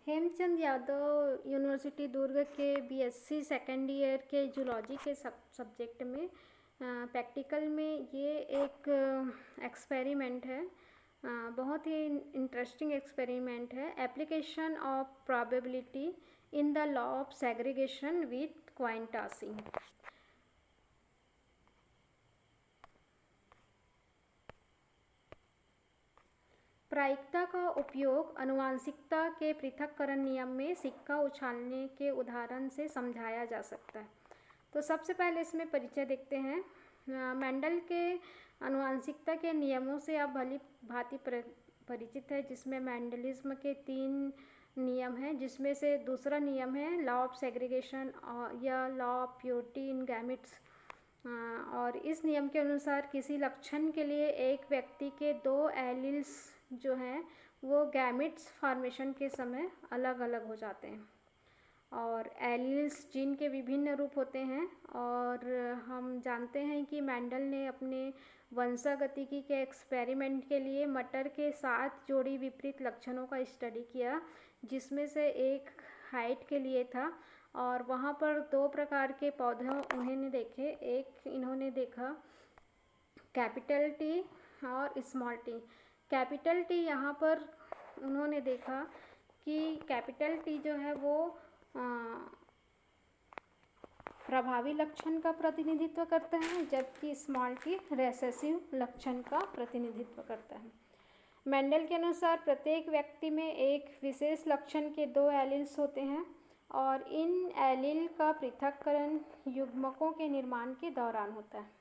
Hemchand Yadav university Durg के BSc second year के zoology के सब्जेक्ट में प्रैक्टिकल में ये एक एक्सपेरिमेंट है। बहुत ही इंटरेस्टिंग एक्सपेरिमेंट है। Application of probability in the law of segregation with coin tossing. प्रायिकता का उपयोग आनुवंशिकता के पृथक्करण नियम में सिक्का उछालने के उदाहरण से समझाया जा सकता है। तो सबसे पहले इसमें परिचय देखते हैं। मेंडल के आनुवंशिकता के नियमों से आप भली भांति परिचित है, जिसमें मेंडलिज्म के 3 नियम हैं, जिसमें से दूसरा नियम है लॉ ऑफ सेग्रीगेशन या law of purity in gametes. और इस नियम के अनुसार किसी लक्षण के लिए एक व्यक्ति के 2 एलील्स जो हैं वो गैमेट्स फॉर्मेशन के समय अलग अलग हो जाते हैं। और एलील्स जीन के विभिन्न रूप होते हैं। और हम जानते हैं कि मेंडल ने अपने वंशागतिकी के एक्सपेरिमेंट के लिए मटर के 7 जोड़ी विपरीत लक्षणों का स्टडी किया, जिसमें से एक हाइट के लिए था। और वहाँ पर 2 प्रकार के पौधे उन्होंने देखे। एक इन्होंने देखा कैपिटल टी और स्मॉल टी। कैपिटल टी यहाँ पर उन्होंने देखा कि कैपिटल टी जो है वो प्रभावी लक्षण का प्रतिनिधित्व करता है, जबकि स्मॉल टी रेसेसिव लक्षण का प्रतिनिधित्व करता है। मेंडल के अनुसार प्रत्येक व्यक्ति में एक विशेष लक्षण के 2 एलील्स होते हैं और इन एलील का पृथक्करण युग्मकों के निर्माण के दौरान होता है।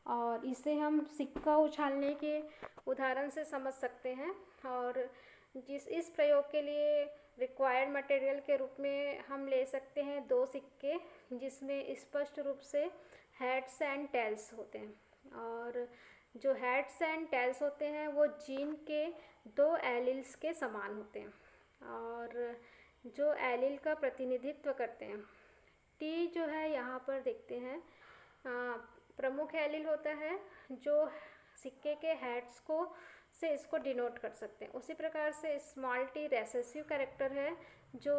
और इसे हम सिक्का उछालने के उदाहरण से समझ सकते हैं। और इस प्रयोग के लिए रिक्वायर्ड मटेरियल के रूप में हम ले सकते हैं 2 सिक्के, जिसमें स्पष्ट रूप से हेड्स एंड टेल्स होते हैं। और जो हेड्स एंड टेल्स होते हैं वो जीन के 2 एलील्स के समान होते हैं और जो एलील का प्रतिनिधित्व करते हैं। टी जो है यहाँ पर देखते हैं प्रमुख एलील होता है जो सिक्के के हेड्स को से इसको डिनोट कर सकते हैं। उसी प्रकार से स्मॉल टी रेसेसिव कैरेक्टर है जो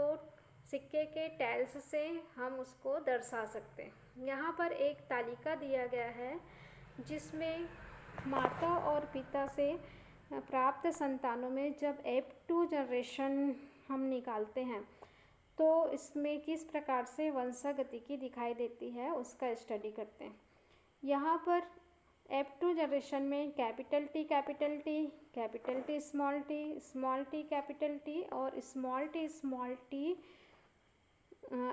सिक्के के टेल्स से हम उसको दर्शा सकते हैं। यहाँ पर एक तालिका दिया गया है जिसमें माता और पिता से प्राप्त संतानों में जब F2 जनरेशन हम निकालते हैं तो इसमें किस प्रकार से वंशागतिकी दिखाई देती है उसका स्टडी करते हैं। यहाँ पर F2 जनरेशन में capital T small T capital T और स्मॉल टी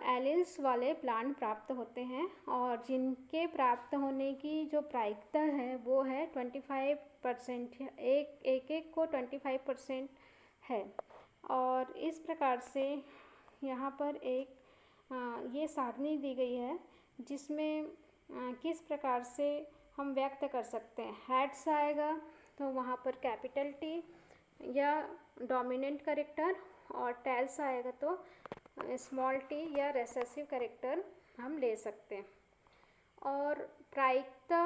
एलील्स वाले प्लांट प्राप्त होते हैं और जिनके प्राप्त होने की जो प्रायिकता है वो है 25%। एक को 25% है। और इस प्रकार से यहाँ पर एक ये सारणी दी गई है जिसमें किस प्रकार से हम व्यक्त कर सकते हैं। हेड्स आएगा तो वहाँ पर कैपिटल टी या डोमिनेंट कैरेक्टर, और टेल्स आएगा तो स्मॉल टी या रेसेसिव कैरेक्टर हम ले सकते हैं। और प्रायिकता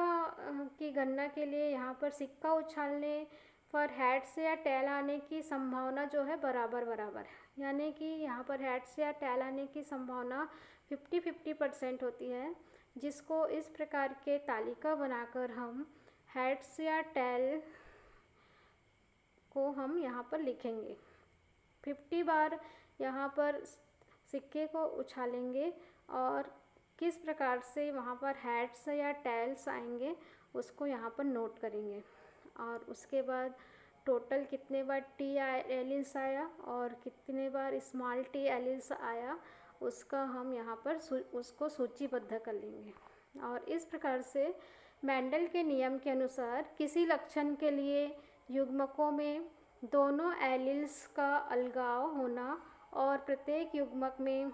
की गणना के लिए यहाँ पर सिक्का उछालने पर हेड्स या टेल आने की संभावना जो है बराबर है, यानी कि यहाँ पर हेड्स या टेल आने की संभावना 50-50% होती है, जिसको इस प्रकार के तालिका बनाकर हम हेड्स या टेल को हम यहाँ पर लिखेंगे। 50 बार यहाँ पर सिक्के को उछालेंगे और किस प्रकार से वहाँ पर हेड्स या टेल्स आएंगे उसको यहाँ पर नोट करेंगे। और उसके बाद टोटल कितने बार टी एलील्स आया और कितने बार स्मॉल टी एलील्स आया उसका हम यहाँ पर उसको सूचीबद्ध कर लेंगे। और इस प्रकार से मेंडल के नियम के अनुसार किसी लक्षण के लिए युग्मकों में दोनों एलील्स का अलगाव होना और प्रत्येक युग्मक में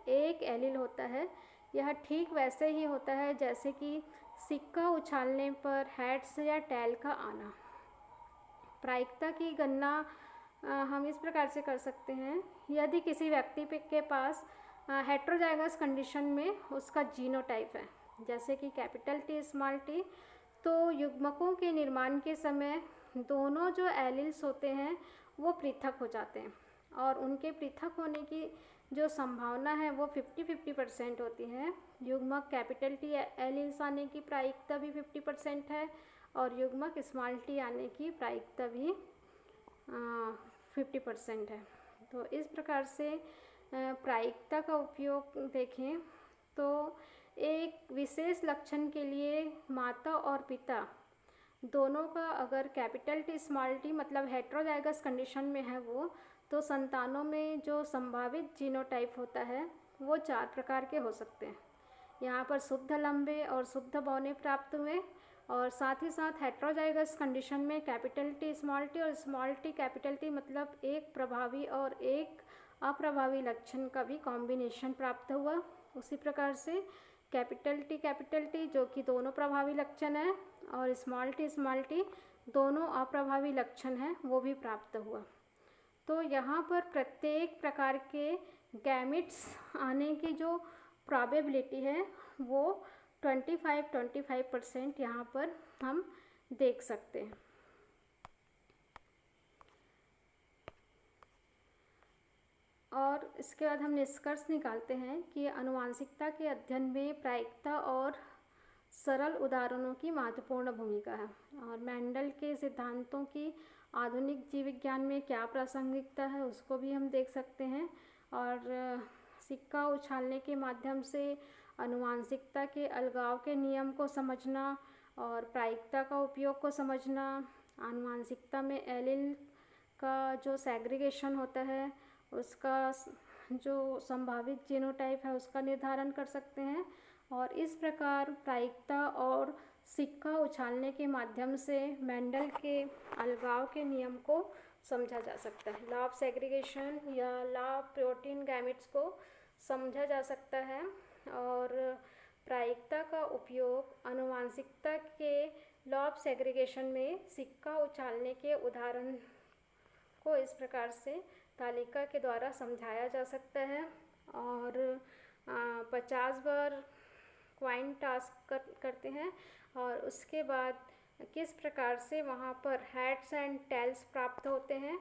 एक एलील होता है। यह ठीक वैसे ही होता है जैसे कि सिक्का उछालने पर हेड्स या टेल का आना। प्रायिकता की गणना हम इस प्रकार से कर सकते हैं। यदि किसी व्यक्ति के पास हेट्रोजाइगस कंडीशन में उसका जीनोटाइप है, जैसे कि कैपिटल टी स्मॉल टी, तो युग्मकों के निर्माण के समय दोनों जो एलील्स होते हैं वो पृथक हो जाते हैं और उनके पृथक होने की जो संभावना है वो 50-50% होती है। युग्मक कैपिटल टी एलील्स आने की प्रायिकता भी 50% है और युग्मक स्मॉल टी आने की प्रायिकता भी 50% है। तो इस प्रकार से प्रायिकता का उपयोग देखें तो एक विशेष लक्षण के लिए माता और पिता दोनों का अगर कैपिटल टी स्मॉल टी मतलब हेट्रोजाइगस कंडीशन में है वो, तो संतानों में जो संभावित जीनोटाइप होता है वो 4 प्रकार के हो सकते हैं। यहाँ पर शुद्ध लंबे और शुद्ध बौने प्राप्त हुए और साथ ही साथ हेट्रोजाइगस कंडीशन में कैपिटल टी स्मॉल टी और स्मॉल टी कैपिटल टी मतलब एक प्रभावी और एक अप्रभावी लक्षण का भी कॉम्बिनेशन प्राप्त हुआ। उसी प्रकार से कैपिटल टी जो कि दोनों प्रभावी लक्षण है और स्मॉल टी दोनों अप्रभावी लक्षण हैं वो भी प्राप्त हुआ। तो यहाँ पर प्रत्येक प्रकार के गैमिट्स आने की जो प्रोबेबिलिटी है वो 25% यहाँ पर हम देख सकते हैं। और इसके बाद हम निष्कर्ष निकालते हैं कि आनुवंशिकता के अध्ययन में प्रायिकता और सरल उदाहरणों की महत्वपूर्ण भूमिका है। और मेंडल के सिद्धांतों की आधुनिक जीव विज्ञान में क्या प्रासंगिकता है उसको भी हम देख सकते हैं। और सिक्का उछालने के माध्यम से आनुवंशिकता के अलगाव के नियम को समझना और प्रायिकता का उपयोग को समझना, आनुवंशिकता में एलील का जो सेग्रीगेशन होता है उसका जो संभावित जीनोटाइप है उसका निर्धारण कर सकते हैं। और इस प्रकार प्रायिकता और सिक्का उछालने के माध्यम से मेंडल के अलगाव के नियम को समझा जा सकता है। लॉ ऑफ सेग्रीगेशन या लॉ ऑफ प्रोटीन गैमेट्स को समझा जा सकता है। और प्रायिकता का उपयोग आनुवंशिकता के लॉ ऑफ सेग्रीगेशन में सिक्का उछालने के उदाहरण को इस प्रकार से तालिका के द्वारा समझाया जा सकता है। और 50 बार क्वाइन टास्क करते हैं और उसके बाद किस प्रकार से वहाँ पर हेड्स एंड टेल्स प्राप्त होते हैं